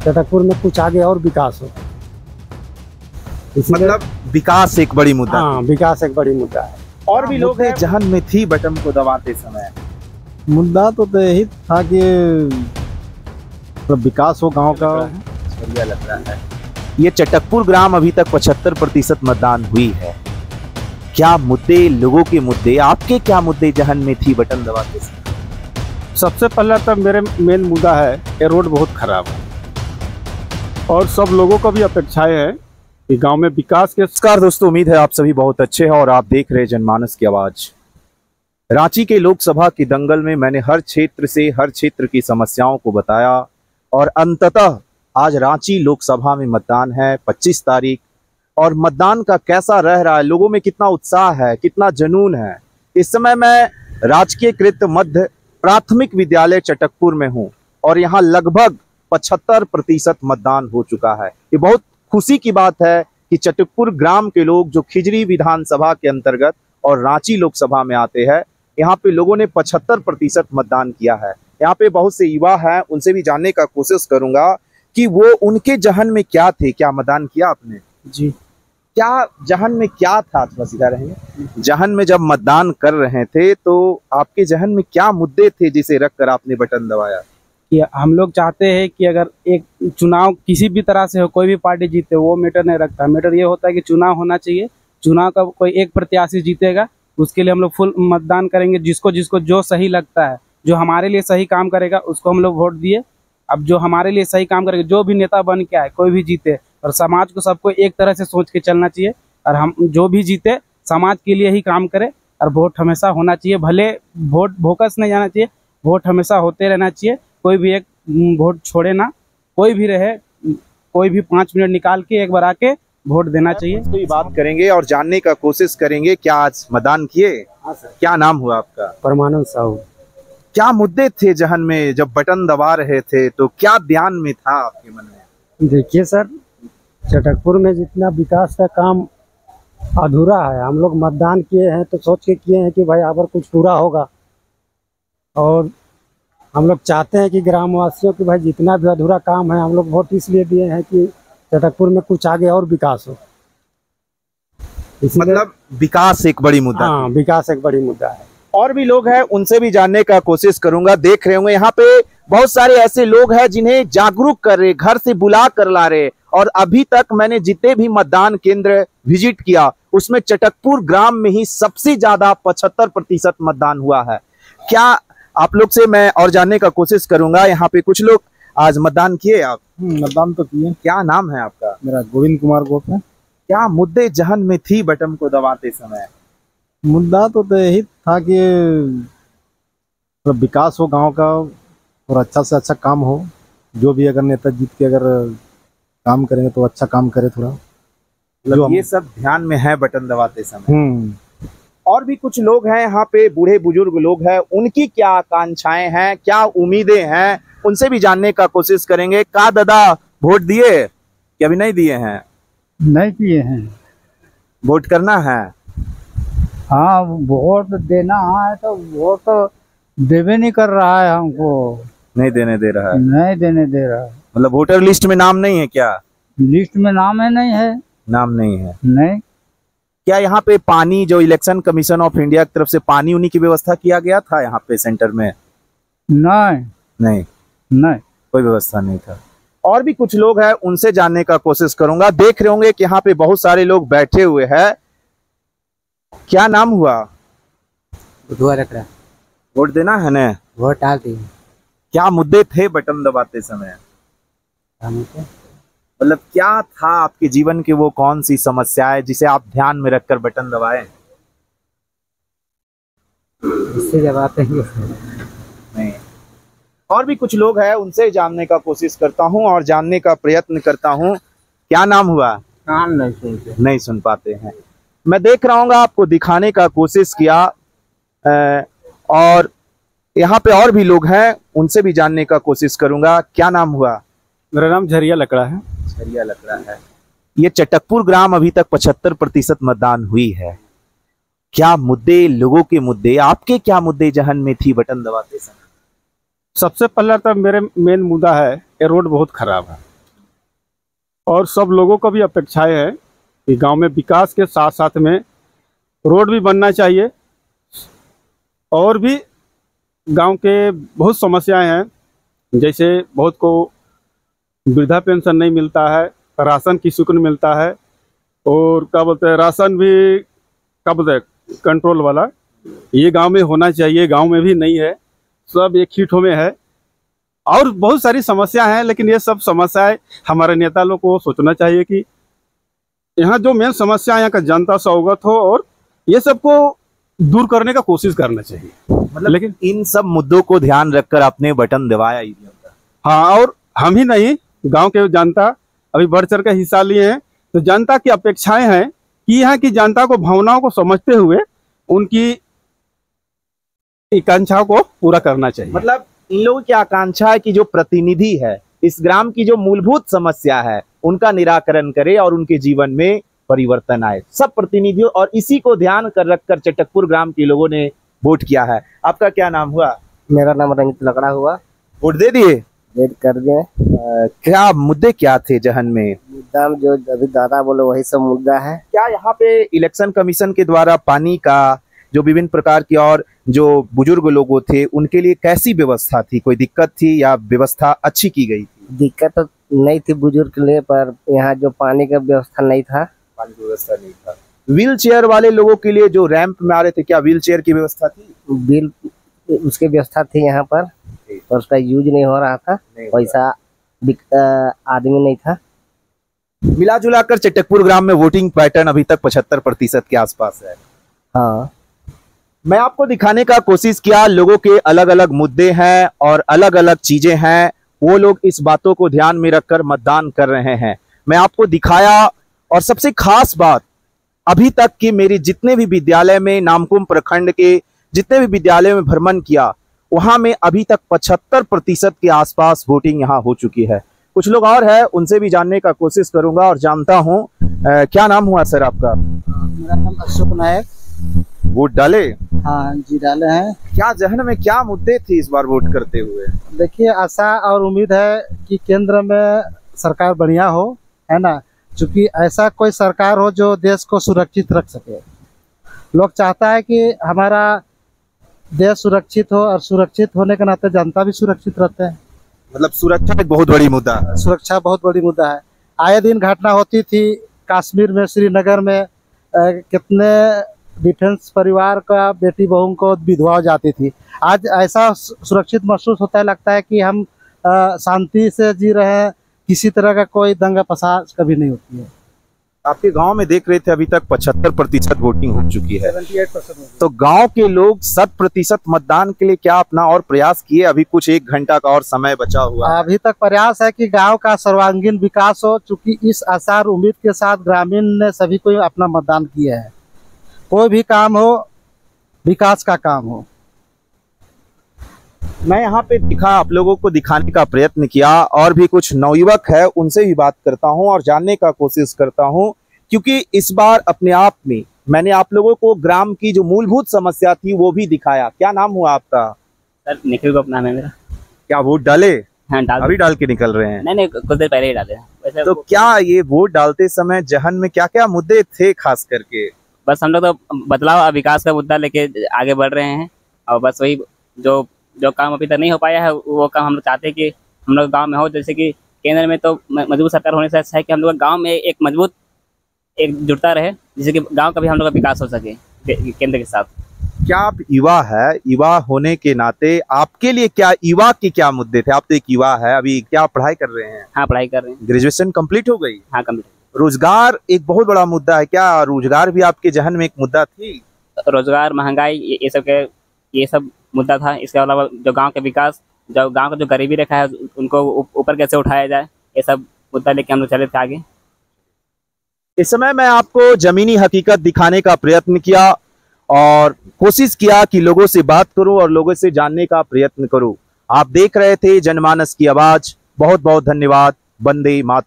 चटकपुर में कुछ आगे और विकास हो। मतलब विकास एक बड़ी मुद्दा। हाँ, विकास एक बड़ी मुद्दा है। और भी लोग हैं जहन में थी बटन को दबाते समय। मुद्दा तो यही था कि विकास हो गांव का। बढ़िया लग रहा है। ये चटकपुर ग्राम अभी तक 75% मतदान हुई है। क्या मुद्दे, लोगों के मुद्दे, आपके क्या मुद्दे जहन में थी बटन दबाते समय? सबसे पहला तो मेरे मेन मुद्दा है ये रोड बहुत खराब है और सब लोगों को भी अपेक्षाएं है कि गांव में विकास के। नमस्कार दोस्तों, उम्मीद है आप सभी बहुत अच्छे हैं और आप देख रहे हैं जनमानस की आवाज। रांची के लोकसभा के दंगल में मैंने हर क्षेत्र की समस्याओं को बताया और अंततः आज रांची लोकसभा में मतदान है 25 तारीख। और मतदान का कैसा रह रहा है, लोगों में कितना उत्साह है, कितना जुनून है। इस समय मैं राजकीयकृत मध्य प्राथमिक विद्यालय चटकपुर में हूं और यहां लगभग 75% मतदान हो चुका है। ये बहुत खुशी की बात है कि चटकपुर ग्राम के लोग जो खिजरी विधानसभा के अंतर्गत और रांची लोकसभा में आते हैं, यहाँ पे लोगों ने 75% मतदान किया है। यहाँ पे बहुत से युवा हैं, उनसे भी जानने का कोशिश करूंगा कि वो उनके जहन में क्या थे। क्या मतदान किया आपने? जी। क्या जहन में क्या था? थोड़ा सीधा रहेंगे। जहन में जब मतदान कर रहे थे तो आपके जहन में क्या मुद्दे थे जिसे रखकर आपने बटन दबाया? कि हम लोग चाहते हैं कि अगर एक चुनाव किसी भी तरह से हो, कोई भी पार्टी जीते, वो मैटर नहीं रखता। मैटर ये होता है कि चुनाव होना चाहिए। चुनाव का कोई एक प्रत्याशी जीतेगा, उसके लिए हम लोग फुल मतदान करेंगे। जिसको जिसको जो सही लगता है, जो हमारे लिए सही काम करेगा, उसको हम लोग वोट दिए। अब जो हमारे लिए सही काम करेगा, जो भी नेता बन के आए, कोई भी जीते, और समाज को सबको एक तरह से सोच के चलना चाहिए। और हम जो भी जीते समाज के लिए ही काम करे और वोट हमेशा होना चाहिए। भले वोट भोकस नहीं जाना चाहिए, वोट हमेशा होते रहना चाहिए। कोई भी एक वोट छोड़े ना, कोई भी रहे, कोई भी 5 मिनट निकाल के एक बार आके वोट देना चाहिए। तो ये बात करेंगे और जानने का कोशिश करेंगे। क्या आज मतदान किए? हाँ सर। क्या नाम हुआ आपका? परमानंद साहू। क्या मुद्दे थे जहन में जब बटन दबा रहे थे, तो क्या ध्यान में था आपके मन में? देखिए सर, चटकपुर में जितना विकास का काम अधूरा है, हम लोग मतदान किए हैं तो सोच के किए हैं कि भाई अगर कुछ पूरा होगा। और हम लोग चाहते हैं कि ग्रामवासियों की भाई जितना भी अधूरा काम है, हम लोग वोट इसलिए दिए हैं कि चटकपुर में कुछ आगे और विकास हो। मतलब विकास एक बड़ी मुद्दा। हाँ, विकास एक बड़ी मुद्दा है। और भी लोग हैं, उनसे भी जानने का कोशिश करूंगा। देख रहे होंगे यहाँ पे बहुत सारे ऐसे लोग हैं जिन्हें जागरूक कर रहे, घर से बुला कर ला रहे। और अभी तक मैंने जितने भी मतदान केंद्र विजिट किया, उसमें चटकपुर ग्राम में ही सबसे ज्यादा 75% मतदान हुआ है। क्या आप लोग से मैं और जानने का कोशिश करूंगा। यहाँ पे कुछ लोग आज मतदान किए आप? मतदान तो किए। क्या नाम है आपका? मेरा गोविंद कुमार गोप है। क्या मुद्दे जहन में थी बटन को दबाते समय? मुद्दा तो यही था कि विकास हो गांव का और अच्छा से अच्छा काम हो। जो भी अगर नेता जीत के अगर काम करेंगे तो अच्छा काम करे थोड़ा। मतलब ये सब ध्यान में है बटन दबाते समय। और भी कुछ लोग हैं यहाँ पे, बूढ़े बुजुर्ग लोग हैं, उनकी क्या आकांक्षाएं हैं, क्या उम्मीदें हैं, उनसे भी जानने का कोशिश करेंगे। का दादा वोट दिए कि अभी नहीं दिए हैं? नहीं दिए हैं। वोट करना है? हाँ, वोट देना है तो वोट देवे नहीं कर रहा है हमको। नहीं देने दे रहा है? नहीं देने दे रहा है। मतलब वोटर लिस्ट में नाम नहीं है क्या? लिस्ट में नाम है? नहीं है। नाम नहीं है? नहीं। क्या यहाँ पे पानी, जो इलेक्शन कमीशन ऑफ इंडिया की तरफ से पानी उन्हीं की व्यवस्था किया गया था यहाँ पे सेंटर में? नहीं नहीं, नहीं, कोई व्यवस्था नहीं था। और भी कुछ लोग हैं, उनसे जानने का कोशिश करूंगा। देख रहे होंगे कि यहाँ पे बहुत सारे लोग बैठे हुए हैं। क्या नाम हुआ? वोट देना है ना? वोट डाल दिए। क्या मुद्दे थे बटन दबाते समय? मतलब क्या था आपके जीवन के, वो कौन सी समस्याएं जिसे आप ध्यान में रखकर बटन दबाए? इससे दबाते हैं नहीं। और भी कुछ लोग हैं, उनसे जानने का कोशिश करता हूं और जानने का प्रयत्न करता हूं। क्या नाम हुआ? कान नहीं सुनते। नहीं सुन पाते हैं। मैं देख रहा हूँ, आपको दिखाने का कोशिश किया। और यहाँ पे और भी लोग हैं, उनसे भी जानने का कोशिश करूंगा। क्या नाम हुआ? मेरा नाम झरिया लकड़ा है। झरिया लकड़ा है। ये चटकपुर ग्राम अभी तक 75% मतदान हुई है। क्या मुद्दे, लोगों के मुद्दे, आपके क्या मुद्दे जहन में थी बटन दबाते समय? सबसे पहला तो मेरे मेन मुद्दा है ये रोड बहुत खराब है। और सब लोगों को भी अपेक्षाएं है कि गांव में विकास के साथ साथ में रोड भी बनना चाहिए। और भी गांव के बहुत समस्याएं हैं, जैसे बहुत को वृद्धा पेंशन नहीं मिलता है, राशन की सुकून मिलता है, और क्या बोलते हैं राशन भी क्या बोलते हैं कंट्रोल वाला, ये गांव में होना चाहिए, गांव में भी नहीं है, सब एक ही ठो में है। और बहुत सारी समस्या हैं, लेकिन ये सब समस्याएं हमारे नेता लोग को सोचना चाहिए कि यहाँ जो मेन समस्या है यहाँ का जनता से अवगत हो और ये सबको दूर करने का कोशिश करना चाहिए। मतलब लेकिन इन सब मुद्दों को ध्यान रखकर आपने बटन दबाया ईवीएम का। हाँ, और हम ही नहीं, गांव के जनता अभी बढ़ चढ़ कर हिस्सा लिए हैं। तो जनता की अपेक्षाएं हैं कि यहाँ की जनता को भावनाओं को समझते हुए उनकी आकांक्षाओं को पूरा करना चाहिए। मतलब इन लोगों की आकांक्षा है कि जो प्रतिनिधि है इस ग्राम की जो मूलभूत समस्या है उनका निराकरण करे और उनके जीवन में परिवर्तन आए, सब प्रतिनिधियों। और इसी को ध्यान कर रखकर चटकपुर ग्राम के लोगों ने वोट किया है। आपका क्या नाम हुआ? मेरा नाम रंजित लकड़ा हुआ। वोट दे दिए? डेट कर दिए। क्या मुद्दे क्या थे जहन में? मुद्दा जो अभी दादा बोले वही सब मुद्दा है। क्या यहाँ पे इलेक्शन कमीशन के द्वारा पानी का जो विभिन्न प्रकार की और जो बुजुर्ग लोगों थे उनके लिए कैसी व्यवस्था थी? कोई दिक्कत थी या व्यवस्था अच्छी की गई थी? दिक्कत तो नहीं थी बुजुर्ग के लिए, पर यहाँ जो पानी का व्यवस्था नहीं था। पानी की व्यवस्था नहीं था। व्हील चेयर वाले लोगों के लिए जो रैंप में आ रहे थे, क्या व्हील चेयर की व्यवस्था थी? बिल उसकी व्यवस्था थी यहाँ पर उसका यूज नहीं हो रहा था, पैसा आदमी नहीं था। मिला जुला कर चटकपुर ग्राम में वोटिंग पैटर्न अभी तक 75% के आसपास है। हाँ, मैं आपको दिखाने का कोशिश किया, लोगों के अलग अलग मुद्दे हैं और अलग अलग चीजें हैं, वो लोग इस बातों को ध्यान में रखकर मतदान कर रहे हैं। मैं आपको दिखाया, और सबसे खास बात अभी तक कि मेरे जितने भी विद्यालय में, नामकुम प्रखंड के जितने भी विद्यालय में भ्रमण किया, वहां में अभी तक 75% के आसपास वोटिंग यहाँ हो चुकी है। कुछ लोग और है, उनसे भी जानने का कोशिश करूंगा और जानता हूँ। क्या नाम हुआ सर आपका? मेरा नाम अशोक नायक। वोट डाले? हाँ जी, डाले हैं। क्या जहन में क्या मुद्दे थे इस बार वोट करते हुए? देखिए, आशा और उम्मीद है कि केंद्र में सरकार बढ़िया हो, है ना, क्योंकि ऐसा कोई सरकार हो जो देश को सुरक्षित रख सके। लोग चाहता है कि हमारा देश सुरक्षित हो, और सुरक्षित होने के नाते जनता भी सुरक्षित रहते हैं। मतलब सुरक्षा एक बहुत बड़ी मुद्दा है। सुरक्षा बहुत बड़ी मुद्दा है। आए दिन घटना होती थी कश्मीर में, श्रीनगर में कितने डिफेंस परिवार का बेटी बहू को विधवा हो जाती थी। आज ऐसा सुरक्षित महसूस होता है, लगता है कि हम शांति से जी रहे हैं, किसी तरह का कोई दंगा फसाद कभी नहीं होती है। आपके गांव में देख रहे थे अभी तक 75% वोटिंग हो चुकी है। 78%। तो गांव के लोग 100% मतदान के लिए क्या अपना और प्रयास किए? अभी कुछ 1 घंटा का और समय बचा हुआ है। अभी तक प्रयास है कि गांव का सर्वांगीण विकास हो, चूंकि इस आसार उम्मीद के साथ ग्रामीण ने सभी को अपना मतदान किया है। कोई भी काम हो, विकास का काम हो। मैं यहाँ पे दिखा, आप लोगों को दिखाने का प्रयत्न किया, और भी कुछ नवयुवक है उनसे भी बात करता हूँ और जानने का कोशिश करता हूँ, क्योंकि इस बार अपने आप में मैंने आप लोगों को ग्राम की जो मूलभूत समस्या थी वो भी दिखाया। क्या नाम हुआ आपका? सर निखिल को नाम है मेरा। क्या वोट डाले? हाँ, डाल अभी डाल के निकल रहे हैं? नहीं, कुछ देर पहले ही डाले। वैसे तो क्या ये वोट डालते समय जहन में क्या क्या मुद्दे थे खास करके? बस हम लोग तो बदलाव और विकास का मुद्दा लेके आगे बढ़ रहे हैं, और बस वही जो काम अभी तक नहीं हो पाया है वो काम हम लोग चाहते हैं कि हम लोग गांव में हो। जैसे कि केंद्र में तो मजबूत सरकार होने से अच्छा है कि हम लोग गांव में एक मजबूत एकजुटता रहे, जिससे कि गांव का भी हम लोग का विकास हो सके केंद्र के साथ। क्या आप युवा है, युवा होने के नाते आपके लिए क्या युवा के क्या मुद्दे थे? आप तो एक युवा है, अभी क्या पढ़ाई कर रहे हैं? हाँ, पढ़ाई कर रहे हैं। ग्रेजुएशन कंप्लीट हो गई? हाँ, कंप्लीट। रोजगार एक बहुत बड़ा मुद्दा है, क्या रोजगार भी आपके जहन में एक मुद्दा थी? रोजगार, महंगाई, ये सब मुद्दा था। इसके अलावा जो गांव के विकास, जो गांव का जो गरीबी रेखा है उनको ऊपर कैसे उठाया जाए, ये सब मुद्दा लेके हम लोग चले थे आगे। इस समय मैं आपको जमीनी हकीकत दिखाने का प्रयत्न किया और कोशिश किया कि लोगों से बात करूं और लोगों से जानने का प्रयत्न करूं। आप देख रहे थे जनमानस की आवाज। बहुत बहुत धन्यवाद। वंदे मातरम।